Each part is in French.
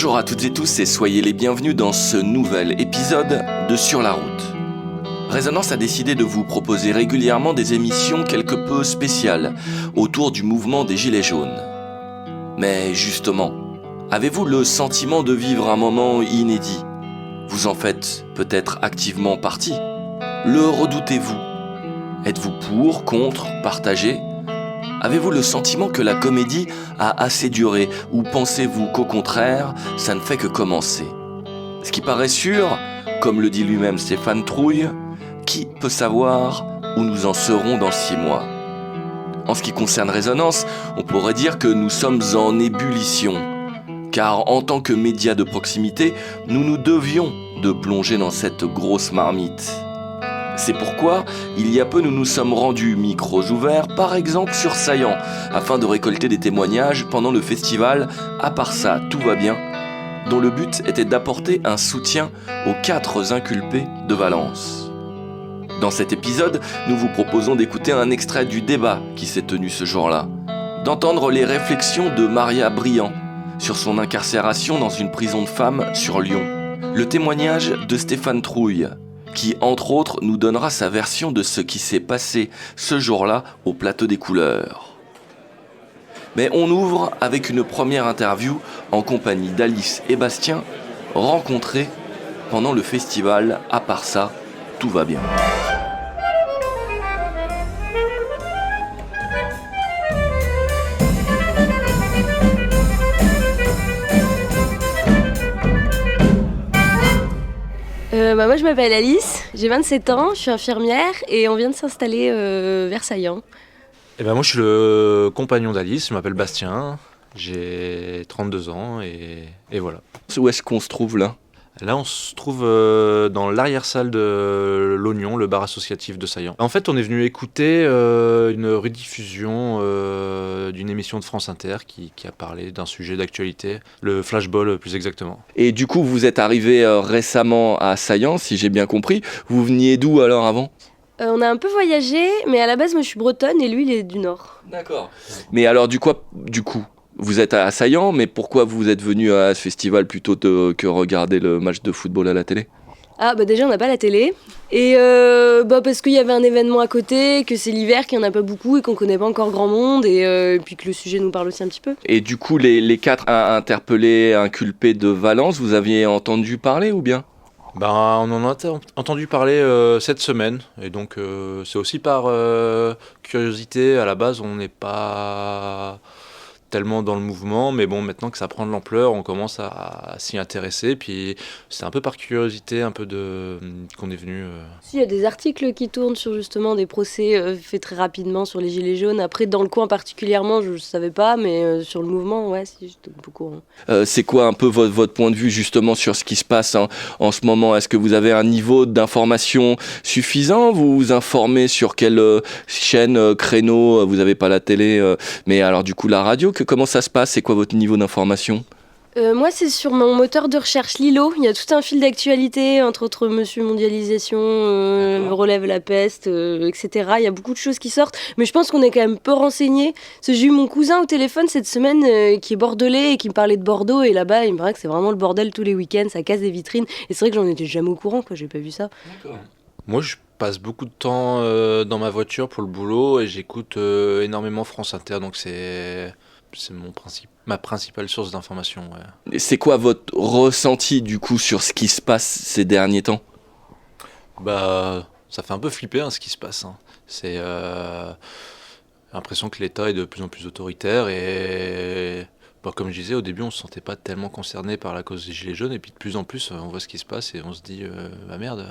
Bonjour à toutes et tous et soyez les bienvenus dans ce nouvel épisode de Sur la route. Résonance a décidé de vous proposer régulièrement des émissions quelque peu spéciales autour du mouvement des Gilets jaunes. Mais justement, avez-vous le sentiment de vivre un moment inédit ? Vous en faites peut-être activement partie ? Le redoutez-vous ? Êtes-vous pour, contre, partagé ? Avez-vous le sentiment que la comédie a assez duré ou pensez-vous qu'au contraire, ça ne fait que commencer ? Ce qui paraît sûr, comme le dit lui-même Stéphane Trouille, qui peut savoir où nous en serons dans 6 mois ? En ce qui concerne Résonance, on pourrait dire que nous sommes en ébullition. Car en tant que médias de proximité, nous nous devions de plonger dans cette grosse marmite. C'est pourquoi, il y a peu, nous nous sommes rendus micros ouverts, par exemple sur Saillant, afin de récolter des témoignages pendant le festival « À part ça, tout va bien », dont le but était d'apporter un soutien aux 4 inculpés de Valence. Dans cet épisode, nous vous proposons d'écouter un extrait du débat qui s'est tenu ce jour-là, d'entendre les réflexions de Maria Briand sur son incarcération dans une prison de femmes sur Lyon, le témoignage de Stéphane Trouille, qui, entre autres, nous donnera sa version de ce qui s'est passé ce jour-là au Plateau des Couleurs. Mais on ouvre avec une première interview en compagnie d'Alice et Bastien, rencontrés pendant le festival « À part ça, tout va bien ». Moi je m'appelle Alice, j'ai 27 ans, je suis infirmière et on vient de s'installer vers Saillant. Moi je suis le compagnon d'Alice, je m'appelle Bastien, j'ai 32 ans et voilà. Où est-ce qu'on se trouve là ? Là on se trouve dans l'arrière-salle de l'Oignon, le bar associatif de Saillant. En fait on est venu écouter une rediffusion d'une émission de France Inter qui a parlé d'un sujet d'actualité, le flashball plus exactement. Et du coup vous êtes arrivé récemment à Saillant, si j'ai bien compris. Vous veniez d'où alors avant ? On a un peu voyagé, mais à la base moi je suis bretonne et lui il est du Nord. D'accord. Mais alors du coup, vous êtes à Saillant, mais pourquoi vous êtes venu à ce festival plutôt que regarder le match de football à la télé ? Ah déjà on n'a pas la télé, et parce qu'il y avait un événement à côté, que c'est l'hiver, qu'il n'y en a pas beaucoup et qu'on connaît pas encore grand monde, et puis que le sujet nous parle aussi un petit peu. Et du coup les 4 interpellés, inculpés de Valence, vous aviez entendu parler ou bien ? On en a entendu parler cette semaine, et donc c'est aussi par curiosité. À la base on n'est pas tellement dans le mouvement, mais bon, maintenant que ça prend de l'ampleur, on commence à s'y intéresser, puis c'est un peu par curiosité qu'on est venu... Il y a des articles qui tournent sur justement des procès faits très rapidement sur les Gilets jaunes. Après, dans le coin particulièrement, je ne savais pas, mais sur le mouvement, ouais, si, j'étais beaucoup. C'est quoi un peu votre point de vue justement sur ce qui se passe en ce moment ? Est-ce que vous avez un niveau d'information suffisant ? Vous vous informez sur quelle chaîne, créneau ? Vous n'avez pas la télé, mais alors du coup la radio, comment ça se passe ? C'est quoi votre niveau d'information ? Moi, c'est sur mon moteur de recherche Lilo. Il y a tout un fil d'actualité, entre autres Monsieur Mondialisation, Relève la peste, etc. Il y a beaucoup de choses qui sortent, mais je pense qu'on est quand même peu renseignés. J'ai eu mon cousin au téléphone cette semaine qui est bordelais et qui me parlait de Bordeaux, et là-bas, il me paraît que c'est vraiment le bordel tous les week-ends, ça casse des vitrines. Et c'est vrai que j'en étais jamais au courant, j'ai pas vu ça. D'accord. Moi, je passe beaucoup de temps dans ma voiture pour le boulot et j'écoute énormément France Inter, donc c'est ma principale source d'information. Ouais. Et c'est quoi votre ressenti du coup sur ce qui se passe ces derniers temps ? Ça fait un peu flipper ce qui se passe. C'est l'impression que l'État est de plus en plus autoritaire et comme je disais, au début on se sentait pas tellement concerné par la cause des Gilets jaunes et puis de plus en plus on voit ce qui se passe et on se dit merde.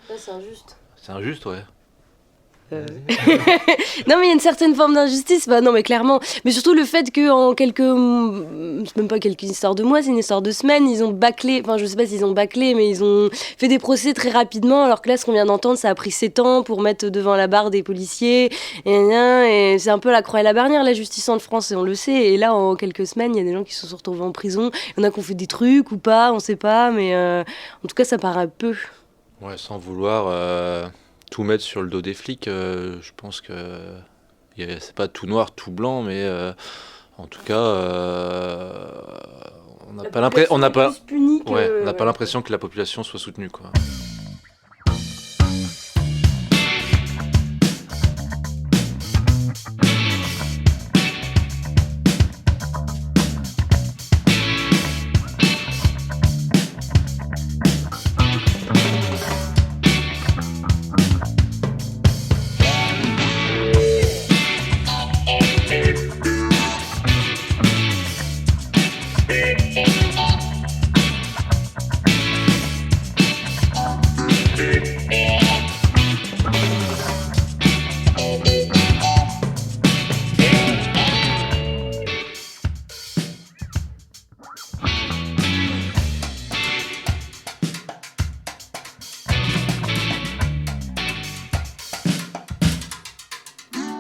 Ouais, c'est injuste. C'est injuste, ouais. Non mais il y a une certaine forme d'injustice, non mais clairement, mais surtout le fait que en c'est même pas quelques histoires de mois, c'est une histoire de semaines, ils ont bâclé, je sais pas s'ils ont bâclé, mais ils ont fait des procès très rapidement, alors que là ce qu'on vient d'entendre ça a pris 7 ans pour mettre devant la barre des policiers, et c'est un peu la croix et la bannière la justice en France et on le sait, et là en quelques semaines il y a des gens qui se sont retrouvés en prison, il y en a qui ont fait des trucs ou pas, on sait pas, mais en tout cas ça paraît peu. Ouais, sans vouloir tout mettre sur le dos des flics, je pense que c'est pas tout noir, tout blanc, mais en tout cas, On n'a pas l'impression on n'a pas l'impression que la population soit soutenue, quoi.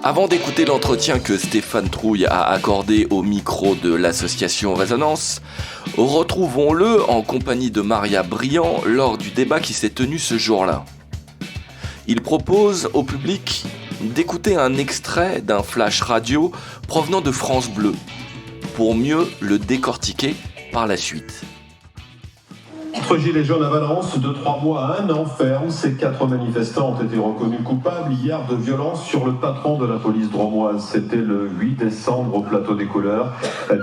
Avant d'écouter l'entretien que Stéphane Trouille a accordé au micro de l'association Résonance, retrouvons-le en compagnie de Maria Briand lors du débat qui s'est tenu ce jour-là. Il propose au public d'écouter un extrait d'un flash radio provenant de France Bleu, pour mieux le décortiquer par la suite. Entre Gilets jaunes à Valence, de 3 mois à 1 an ferme, ces 4 manifestants ont été reconnus coupables hier de violence sur le patron de la police drômoise. C'était le 8 décembre au plateau des couleurs.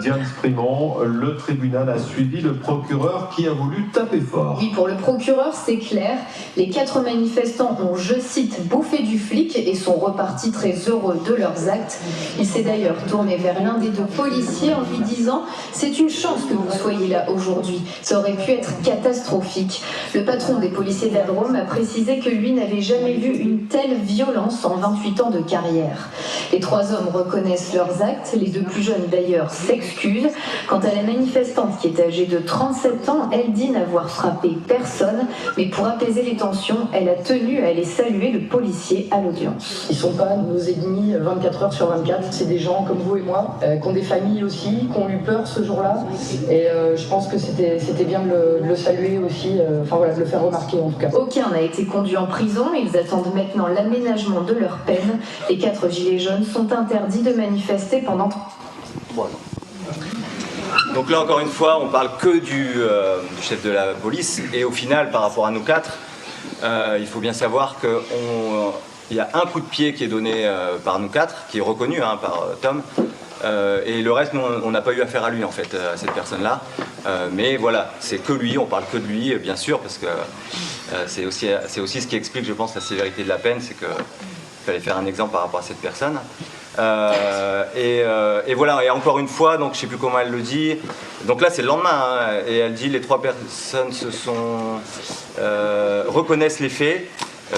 Diane Sprimont, le tribunal a suivi le procureur qui a voulu taper fort. Oui, pour le procureur, c'est clair. Les 4 manifestants ont, je cite, bouffé du flic et sont repartis très heureux de leurs actes. Il s'est d'ailleurs tourné vers l'un des 2 policiers en lui disant « C'est une chance que vous soyez là aujourd'hui. Ça aurait pu être catastrophique. Le patron des policiers de la Drôme a précisé que lui n'avait jamais vu une telle violence en 28 ans de carrière. Les 3 hommes reconnaissent leurs actes, les 2 plus jeunes d'ailleurs s'excusent. Quant à la manifestante qui est âgée de 37 ans, elle dit n'avoir frappé personne, mais pour apaiser les tensions, elle a tenu à aller saluer le policier à l'audience. Ils ne sont pas nos ennemis 24 heures sur 24, c'est des gens comme vous et moi, qui ont des familles aussi, qui ont eu peur ce jour-là, et je pense que c'était bien de le saluer aussi, de le faire remarquer en tout cas. Aucun n'a été conduit en prison, ils attendent maintenant l'aménagement de leur peine. Les 4 gilets jaunes sont interdits de manifester pendant 3 ans. Donc là encore une fois, on parle que du chef de la police, et au final par rapport à nous 4, il faut bien savoir qu'il y a un coup de pied qui est donné par nous 4, qui est reconnu par Tom. Et le reste, nous, on n'a pas eu affaire à lui en fait, à cette personne-là. Mais voilà, c'est que lui, on parle que de lui, bien sûr, parce que c'est aussi ce qui explique, je pense, la sévérité de la peine, c'est qu'il fallait faire un exemple par rapport à cette personne. Et voilà, et encore une fois, donc je ne sais plus comment elle le dit, donc là c'est le lendemain, et elle dit les 3 personnes reconnaissent les faits.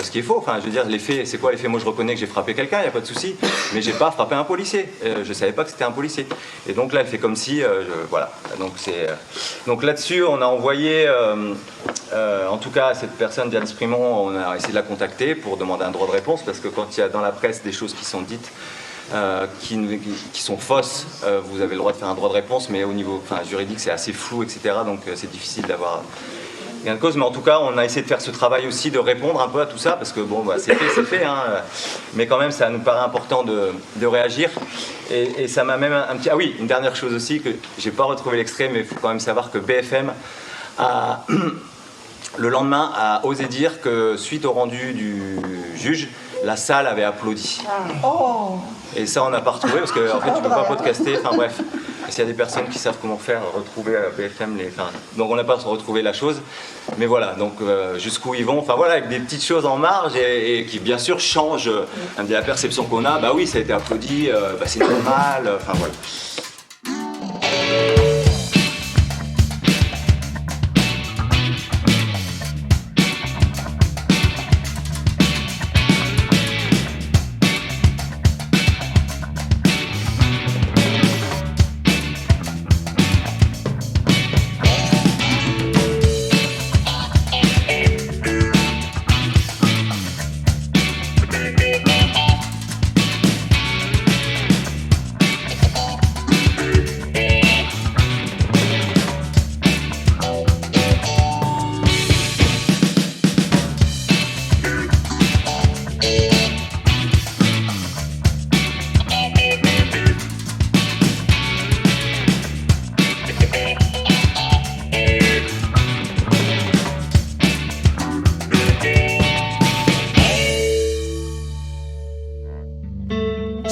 Ce qui est faux, enfin je veux dire, les faits, c'est quoi les faits? Moi je reconnais que j'ai frappé quelqu'un, il n'y a pas de souci, mais j'ai pas frappé un policier, je ne savais pas que c'était un policier. Et donc là elle fait comme si, voilà, donc là-dessus on a envoyé, en tout cas à cette personne, Diane Sprimont, on a essayé de la contacter pour demander un droit de réponse, parce que quand il y a dans la presse des choses qui sont dites, qui sont fausses, vous avez le droit de faire un droit de réponse, mais au niveau juridique c'est assez flou, etc. Donc c'est difficile d'avoir gain de cause, mais en tout cas on a essayé de faire ce travail aussi, de répondre un peu à tout ça, parce que bon, c'est fait, mais quand même ça nous paraît important de réagir, et ça m'a même un petit... Ah oui, une dernière chose aussi, que j'ai pas retrouvé l'extrait, mais il faut quand même savoir que BFM le lendemain a osé dire que suite au rendu du juge, la salle avait applaudi. Et ça on n'a pas retrouvé, parce qu'en fait tu peux pas podcaster, enfin bref. S'il y a des personnes qui savent comment faire, retrouver BFM, donc on n'a pas retrouvé la chose. Mais voilà, donc jusqu'où ils vont, enfin voilà, avec des petites choses en marge, et qui bien sûr changent la perception qu'on a. Bah oui, ça a été applaudi, c'est normal, enfin voilà.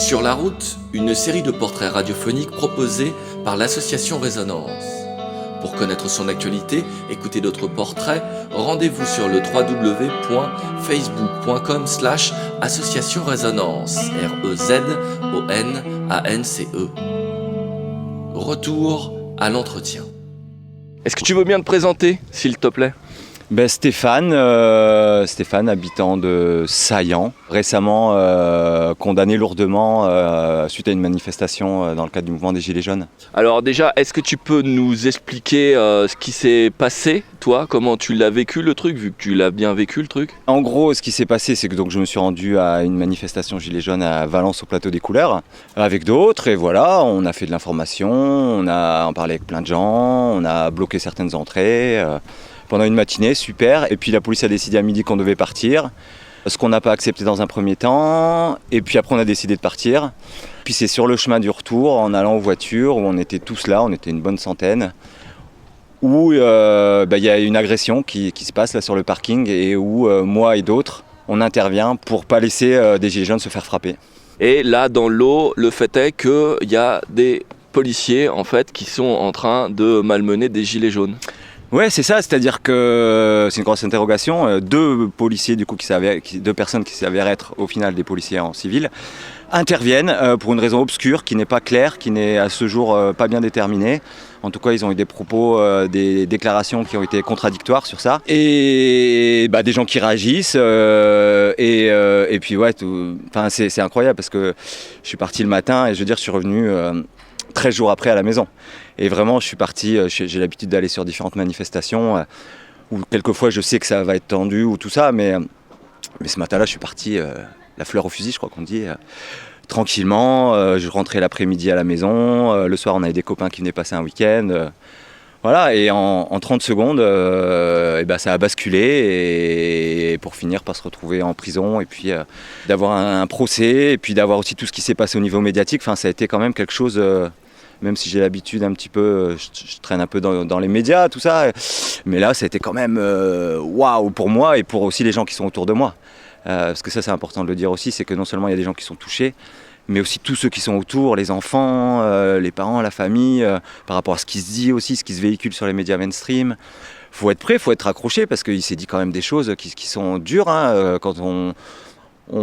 Sur la route, une série de portraits radiophoniques proposés par l'association Résonance. Pour connaître son actualité, écouter d'autres portraits, rendez-vous sur le www.facebook.com/association Résonance, REZONANCE. Retour à l'entretien. Est-ce que tu veux bien te présenter, s'il te plaît ? Stéphane, habitant de Saillant, récemment condamné lourdement suite à une manifestation dans le cadre du mouvement des Gilets jaunes. Alors déjà, est-ce que tu peux nous expliquer ce qui s'est passé, toi, comment tu l'as vécu le truc, vu que tu l'as bien vécu le truc ? En gros, ce qui s'est passé, c'est que donc, je me suis rendu à une manifestation Gilets jaunes à Valence au Plateau des Couleurs avec d'autres, et voilà, on a fait de l'information, on a parlé avec plein de gens, on a bloqué certaines entrées. Pendant une matinée, super. Et puis la police a décidé à midi qu'on devait partir. Ce qu'on n'a pas accepté dans un premier temps. Et puis après, on a décidé de partir. Puis c'est sur le chemin du retour, en allant aux voitures, où on était tous là, on était une bonne centaine, où y a une agression qui se passe là sur le parking et où moi et d'autres, on intervient pour pas laisser des gilets jaunes se faire frapper. Et là, dans l'eau, le fait est qu'il y a des policiers en fait, qui sont en train de malmener des gilets jaunes. Ouais, c'est ça, c'est-à-dire que c'est une grosse interrogation. Deux policiers, deux personnes qui s'avèrent être au final des policiers en civil, interviennent pour une raison obscure qui n'est pas claire, qui n'est à ce jour pas bien déterminée. En tout cas, ils ont eu des propos, des déclarations qui ont été contradictoires sur ça. Et des gens qui réagissent. Et puis ouais, c'est incroyable parce que je suis parti le matin et je suis revenu 13 jours après à la maison. Et vraiment, je suis parti, j'ai l'habitude d'aller sur différentes manifestations où quelquefois je sais que ça va être tendu ou tout ça, mais ce matin-là, je suis parti la fleur au fusil, je crois qu'on dit, tranquillement. Je rentrais l'après-midi à la maison, le soir on avait des copains qui venaient passer un week-end. Voilà, et en 30 secondes, ça a basculé et pour finir par se retrouver en prison et puis d'avoir un procès et puis d'avoir aussi tout ce qui s'est passé au niveau médiatique. Enfin, ça a été quand même quelque chose, même si j'ai l'habitude un petit peu, je traîne un peu dans les médias, tout ça. Mais là, ça a été quand même waouh pour moi et pour aussi les gens qui sont autour de moi. Parce que ça, c'est important de le dire aussi, c'est que non seulement il y a des gens qui sont touchés, mais aussi tous ceux qui sont autour, les enfants, les parents, la famille, par rapport à ce qui se dit aussi, ce qui se véhicule sur les médias mainstream. Faut être prêt, faut être accroché, parce qu'il s'est dit quand même des choses qui sont dures, quand on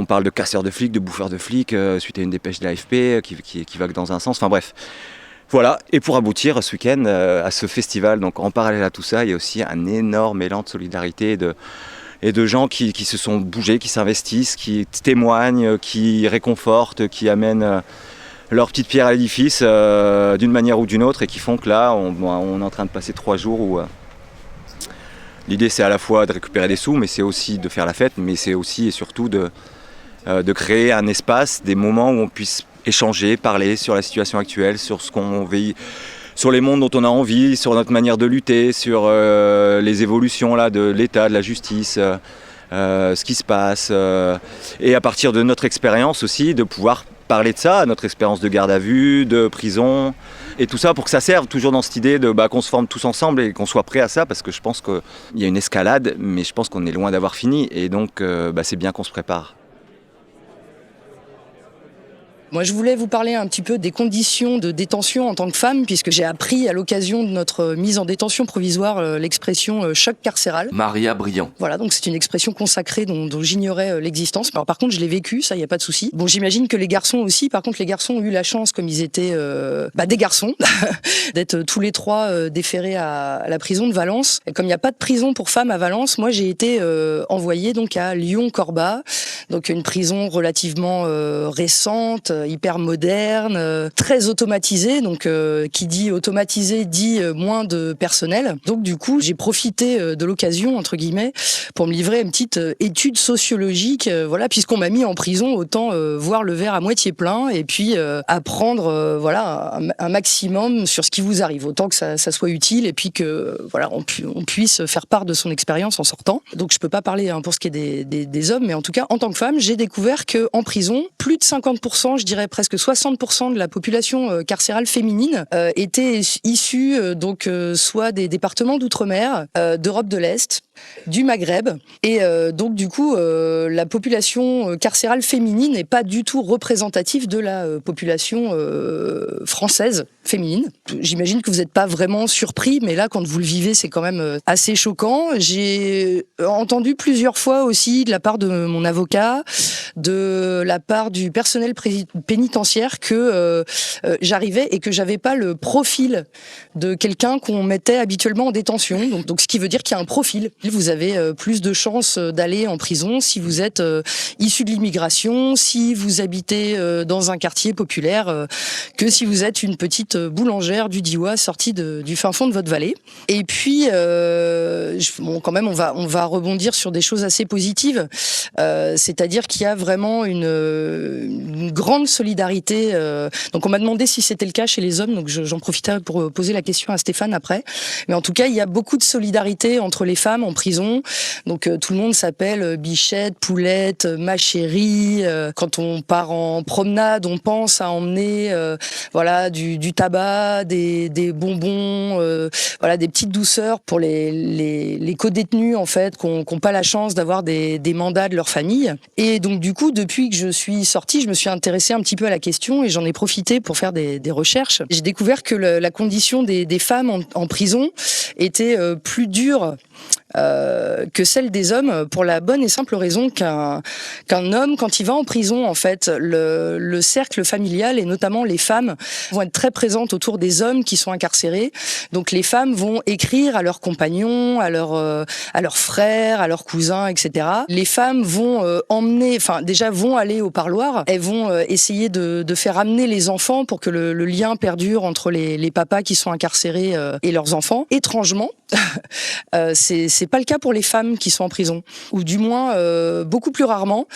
parle de casseurs de flics, de bouffeurs de flics, suite à une dépêche de l'AFP qui va que dans un sens, enfin bref. Voilà, et pour aboutir ce week-end à ce festival, donc en parallèle à tout ça, il y a aussi un énorme élan de solidarité et de gens qui se sont bougés, qui s'investissent, qui témoignent, qui réconfortent, qui amènent leur petite pierre à l'édifice d'une manière ou d'une autre et qui font que là, on est en train de passer 3 jours où l'idée c'est à la fois de récupérer des sous, mais c'est aussi de faire la fête, mais c'est aussi et surtout de créer un espace, des moments où on puisse échanger, parler sur la situation actuelle, sur ce qu'on vit, sur les mondes dont on a envie, sur notre manière de lutter, sur les évolutions là, de l'État, de la justice, ce qui se passe. Et à partir de notre expérience aussi, de pouvoir parler de ça, notre expérience de garde à vue, de prison, et tout ça pour que ça serve toujours dans cette idée de qu'on se forme tous ensemble et qu'on soit prêt à ça, parce que je pense qu'il y a une escalade, mais je pense qu'on est loin d'avoir fini, et donc c'est bien qu'on se prépare. Moi, je voulais vous parler un petit peu des conditions de détention en tant que femme, puisque j'ai appris à l'occasion de notre mise en détention provisoire l'expression choc carcéral. Maria Briand. Voilà, donc c'est une expression consacrée dont j'ignorais l'existence. Alors, par contre, je l'ai vécu, ça, il n'y a pas de souci. Bon, j'imagine que les garçons aussi. Par contre, les garçons ont eu la chance, comme ils étaient des garçons, d'être tous les 3 déférés à la prison de Valence. Et comme il n'y a pas de prison pour femmes à Valence, moi, j'ai été envoyée donc à Lyon-Corba, donc une prison relativement récente, hyper moderne, très automatisée. Donc, qui dit automatisé dit moins de personnel. Donc, du coup, j'ai profité de l'occasion, entre guillemets, pour me livrer à une petite étude sociologique. Voilà, puisqu'on m'a mis en prison, autant voir le verre à moitié plein et puis apprendre un maximum sur ce qui vous arrive, autant que ça soit utile et puis que voilà, on puisse faire part de son expérience en sortant. Donc, je peux pas parler pour ce qui est des hommes, mais en tout cas, en tant que femme, j'ai découvert que en prison, plus de 50%, je dirais presque 60% de la population carcérale féminine était issue soit des départements d'outre-mer, d'Europe de l'Est, du Maghreb. Et donc du coup, la population carcérale féminine n'est pas du tout représentative de la population française féminine. J'imagine que vous n'êtes pas vraiment surpris, mais là, quand vous le vivez, c'est quand même assez choquant. J'ai entendu plusieurs fois aussi de la part de mon avocat, de la part du personnel pénitentiaire que j'arrivais et que j'avais pas le profil de quelqu'un qu'on mettait habituellement en détention. Donc ce qui veut dire qu'il y a un profil. Vous avez plus de chances d'aller en prison si vous êtes issu de l'immigration, si vous habitez dans un quartier populaire, que si vous êtes une petite boulangère du Diois sortie du fin fond de votre vallée. Et puis, quand même, on va rebondir sur des choses assez positives. C'est-à-dire qu'il y a vraiment une grande solidarité. Donc on m'a demandé si c'était le cas chez les hommes, donc j'en profiterai pour poser la question à Stéphane après. Mais en tout cas, il y a beaucoup de solidarité entre les femmes en prison. Donc tout le monde s'appelle Bichette, Poulette, ma chérie. Quand on part en promenade, on pense à emmener du tabac, des bonbons, des petites douceurs pour les co-détenus en fait, qui n'ont pas la chance d'avoir des mandats de leur famille. Et donc du coup, depuis que je suis sortie, je me suis intéressée un petit peu à la question et j'en ai profité pour faire des recherches. J'ai découvert que la condition des femmes en prison était plus dure que celle des hommes, pour la bonne et simple raison qu'un homme, quand il va en prison, en fait, le cercle familial et notamment les femmes vont être très présentes autour des hommes qui sont incarcérés. Donc les femmes vont écrire à leurs compagnons, à leurs frères, à leurs cousins, etc. Les femmes vont vont aller au parloir. Elles vont essayer de faire amener les enfants pour que le lien perdure entre les papas qui sont incarcérés et leurs enfants. Étrangement, c'est pas le cas pour les femmes qui sont en prison, ou du moins beaucoup plus rarement.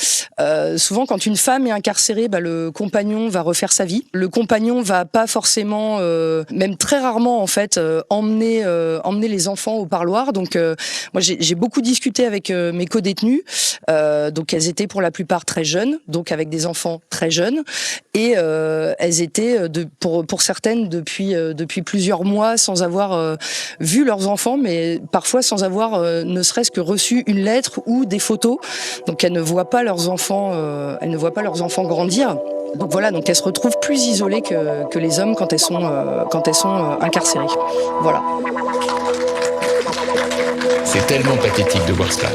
Souvent, quand une femme est incarcérée, le compagnon va refaire sa vie. Le compagnon va pas forcément, même très rarement en fait, emmener les enfants au parloir. Donc, moi, j'ai beaucoup discuté avec mes co-détenues. Donc, elles étaient pour la plupart très jeunes, donc avec des enfants très jeunes, et elles étaient pour certaines depuis plusieurs mois sans avoir vu leurs enfants, mais parfois sans avoir ne serait-ce que reçu une lettre ou des photos. Donc elles ne voient pas leurs enfants, grandir. Donc voilà, donc elles se retrouvent plus isolées que les hommes quand elles sont incarcérées. Voilà. C'est tellement pathétique de voir cela.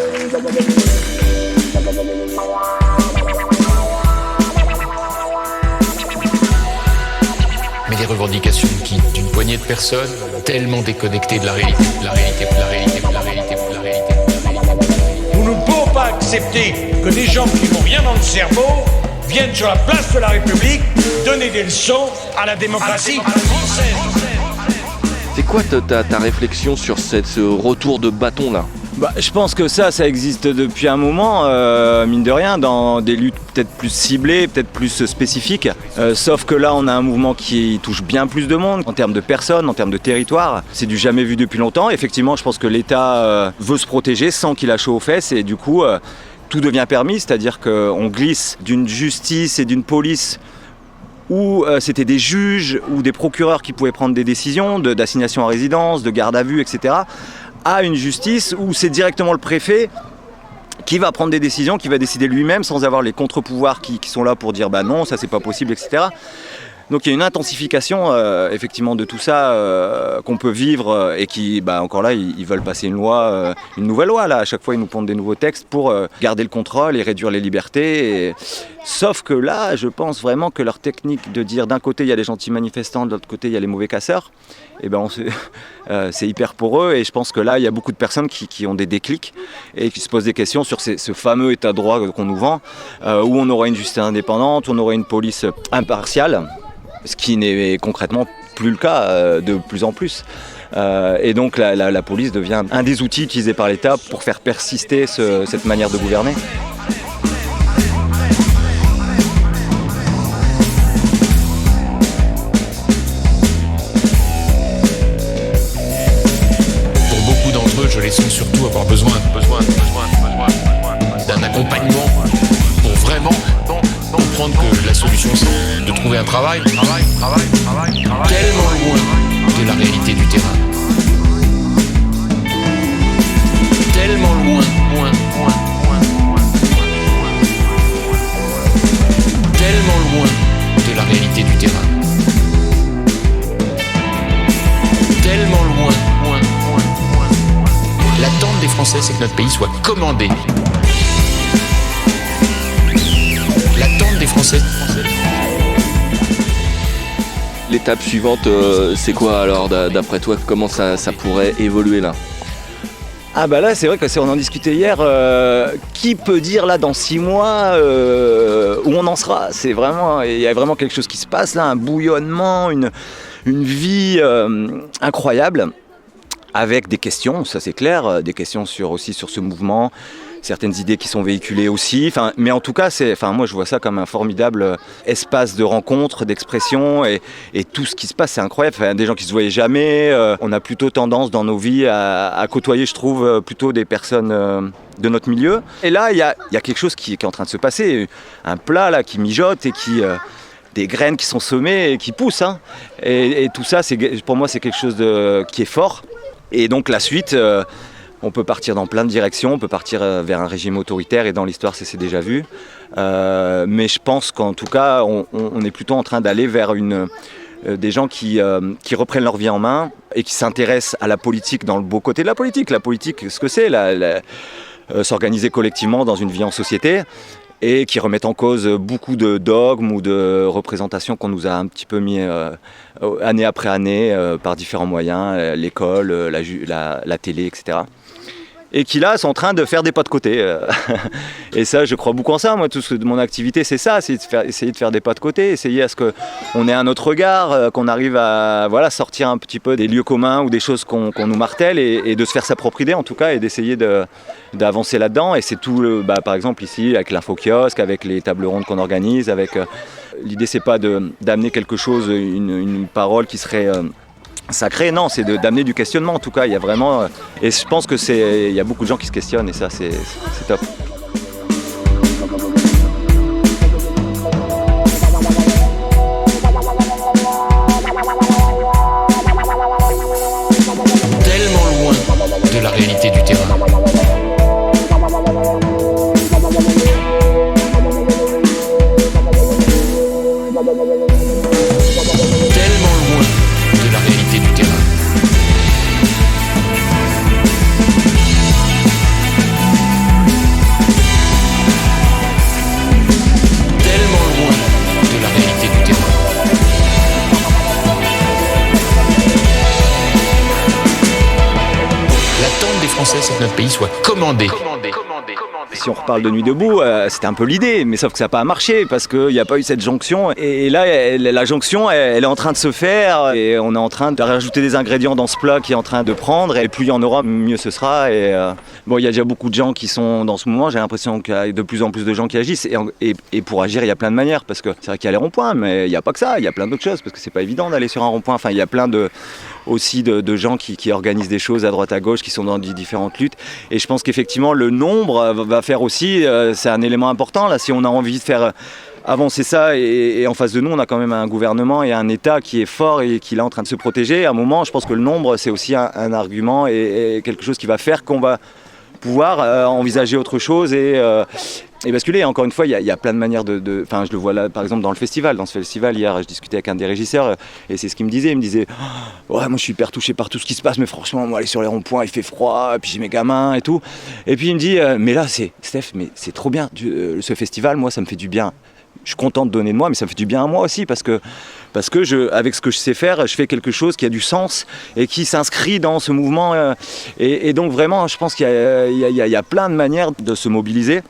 Mais des revendications d'une poignée de personnes tellement déconnectées de la réalité, Nous ne pouvons pas accepter que des gens qui n'ont rien dans le cerveau viennent sur la place de la République donner des leçons à la démocratie française. C'est quoi ta réflexion sur ce retour de bâton là ? Je pense que ça existe depuis un moment, mine de rien, dans des luttes peut-être plus ciblées, peut-être plus spécifiques. Sauf que là, on a un mouvement qui touche bien plus de monde, en termes de personnes, en termes de territoire. C'est du jamais vu depuis longtemps. Effectivement, je pense que l'État veut se protéger sans qu'il a chaud aux fesses, et du coup, tout devient permis, c'est-à-dire qu'on glisse d'une justice et d'une police où c'était des juges ou des procureurs qui pouvaient prendre des décisions d'assignation à résidence, de garde à vue, etc., à une justice où c'est directement le préfet qui va prendre des décisions, qui va décider lui-même sans avoir les contre-pouvoirs qui sont là pour dire non, ça c'est pas possible, etc. Donc il y a une intensification effectivement de tout ça qu'on peut vivre et qui, encore là, ils veulent passer une nouvelle loi là. À chaque fois ils nous pondent des nouveaux textes pour garder le contrôle et réduire les libertés. Sauf que là, je pense vraiment que leur technique de dire d'un côté il y a les gentils manifestants, de l'autre côté il y a les mauvais casseurs, c'est hyper pour eux. Et je pense que là il y a beaucoup de personnes qui ont des déclics et qui se posent des questions sur ce fameux état de droit qu'on nous vend, où on aura une justice indépendante, où on aura une police impartiale. Ce qui n'est concrètement plus le cas de plus en plus. Et donc la police devient un des outils utilisés par l'État pour faire persister cette manière de gouverner. Pour beaucoup d'entre eux, je les sens surtout avoir besoin d'un accompagnement pour vraiment comprendre que la solution c'est de trouver un travail tellement loin de la réalité du terrain, tellement loin, tellement loin de la réalité du terrain. Tellement loin. L'attente des Français, c'est que notre pays soit commandé. L'attente des Français. L'étape suivante, c'est quoi alors d'après toi? Comment ça pourrait évoluer là? Ah bah là c'est vrai que on en discutait hier, qui peut dire là dans 6 mois où on en sera? C'est vraiment, il y a vraiment quelque chose qui se passe là, un bouillonnement, une vie incroyable, avec des questions, ça c'est clair, des questions aussi sur ce mouvement, certaines idées qui sont véhiculées aussi, mais en tout cas moi je vois ça comme un formidable espace de rencontre, d'expression, et tout ce qui se passe c'est incroyable, des gens qui se voyaient jamais, on a plutôt tendance dans nos vies à côtoyer, je trouve, plutôt des personnes de notre milieu, et là il y a quelque chose qui est en train de se passer, un plat là qui mijote et qui des graines qui sont semées et qui poussent, hein. Et tout ça pour moi c'est quelque chose qui est fort, et donc la suite, on peut partir dans plein de directions, on peut partir vers un régime autoritaire, et dans l'histoire ça s'est déjà vu. Mais je pense qu'en tout cas, on est plutôt en train d'aller vers des gens qui reprennent leur vie en main et qui s'intéressent à la politique dans le beau côté de la politique. La politique, ce que c'est, s'organiser collectivement dans une vie en société, et qui remettent en cause beaucoup de dogmes ou de représentations qu'on nous a un petit peu mis année après année par différents moyens, l'école, la télé, etc. Et qui là sont en train de faire des pas de côté. Et ça, je crois beaucoup en ça. Moi, mon activité, c'est ça, c'est essayer de faire des pas de côté, essayer à ce qu'on ait un autre regard, qu'on arrive à sortir un petit peu des lieux communs ou des choses qu'on nous martèle, et de se faire sa propre idée en tout cas, et d'essayer d'avancer là-dedans. Et c'est tout, par exemple ici, avec l'info-kiosque, avec les tables rondes qu'on organise, l'idée c'est pas d'amener quelque chose, une parole qui serait sacré, non, c'est d'amener du questionnement en tout cas. Il y a vraiment, et je pense que il y a beaucoup de gens qui se questionnent, et ça c'est top. Tellement loin de la réalité du terrain. C'est que notre pays soit commandé. Si on reparle de Nuit debout, c'était un peu l'idée, mais sauf que ça n'a pas marché parce qu'il n'y a pas eu cette jonction. Et là, la jonction, elle est en train de se faire, et on est en train de rajouter des ingrédients dans ce plat qui est en train de prendre. Et plus il y en aura, mieux ce sera. Et il y a déjà beaucoup de gens qui sont dans ce mouvement. J'ai l'impression qu'il y a de plus en plus de gens qui agissent. Et pour agir, il y a plein de manières, parce que c'est vrai qu'il y a les ronds-points, mais il n'y a pas que ça. Il y a plein d'autres choses, parce que c'est pas évident d'aller sur un rond-point. Enfin, il y a plein aussi de gens qui organisent des choses à droite à gauche, qui sont dans différentes luttes, et je pense qu'effectivement le nombre va faire aussi, c'est un élément important là, si on a envie de faire avancer ça, et en face de nous on a quand même un gouvernement et un État qui est fort et qui est en train de se protéger. À un moment, je pense que le nombre c'est aussi un argument et quelque chose qui va faire qu'on va pouvoir envisager autre chose et basculer. Encore une fois, il y a plein de manières enfin, je le vois là, par exemple, dans ce festival. Hier, je discutais avec un des régisseurs, et c'est ce qu'il me disait. Il me disait, ouais, moi, je suis hyper touché par tout ce qui se passe, mais franchement, moi, aller sur les ronds-points, il fait froid, et puis j'ai mes gamins et tout. Et puis, il me dit, mais là, Steph, mais c'est trop bien. Ce festival, moi, ça me fait du bien. Je suis content de donner de moi, mais ça me fait du bien à moi aussi, parce que avec ce que je sais faire, je fais quelque chose qui a du sens et qui s'inscrit dans ce mouvement. Et donc, vraiment, je pense qu'il y a plein de manières de se mobiliser.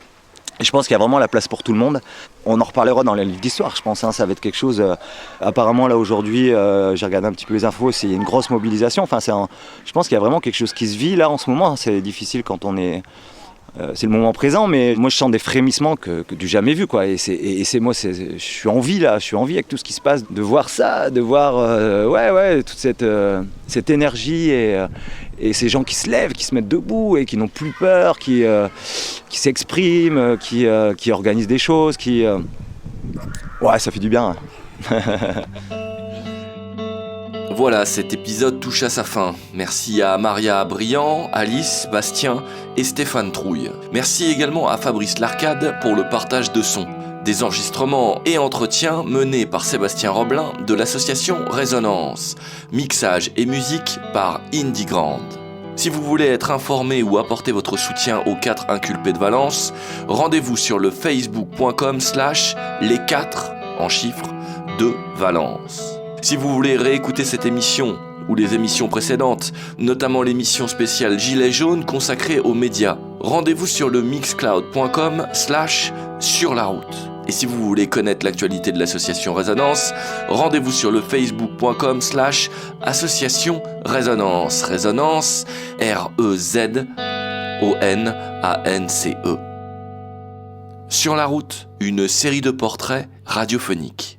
Et je pense qu'il y a vraiment la place pour tout le monde. On en reparlera dans les livres d'histoire, je pense. Ça va être quelque chose... apparemment, là, aujourd'hui, j'ai regardé un petit peu les infos, il y a une grosse mobilisation. Enfin, je pense qu'il y a vraiment quelque chose qui se vit, là, en ce moment. C'est difficile quand on est... c'est le moment présent, mais moi, je sens des frémissements que du jamais vu, quoi. Et je suis en vie, là. Je suis en vie avec tout ce qui se passe. De voir ça, de voir... toute cette énergie et ces gens qui se lèvent, qui se mettent debout et qui n'ont plus peur, qui s'expriment, qui organisent des choses, Ouais, ça fait du bien. Voilà, cet épisode touche à sa fin. Merci à Maria Briand, Alice, Bastien et Stéphane Trouille. Merci également à Fabrice Larcade pour le partage de sons. Des enregistrements et entretiens menés par Sébastien Roblin de l'association Résonance. Mixage et musique par Indie Grand. Si vous voulez être informé ou apporter votre soutien aux 4 inculpés de Valence, rendez-vous sur le facebook.com/les4 en chiffres de Valence. Si vous voulez réécouter cette émission ou les émissions précédentes, notamment l'émission spéciale Gilets jaunes consacrée aux médias, rendez-vous sur le mixcloud.com/sur la route. Et si vous voulez connaître l'actualité de l'association Résonance, rendez-vous sur le facebook.com/association Résonance. Résonance, REZONANCE. Sur la route, une série de portraits radiophoniques.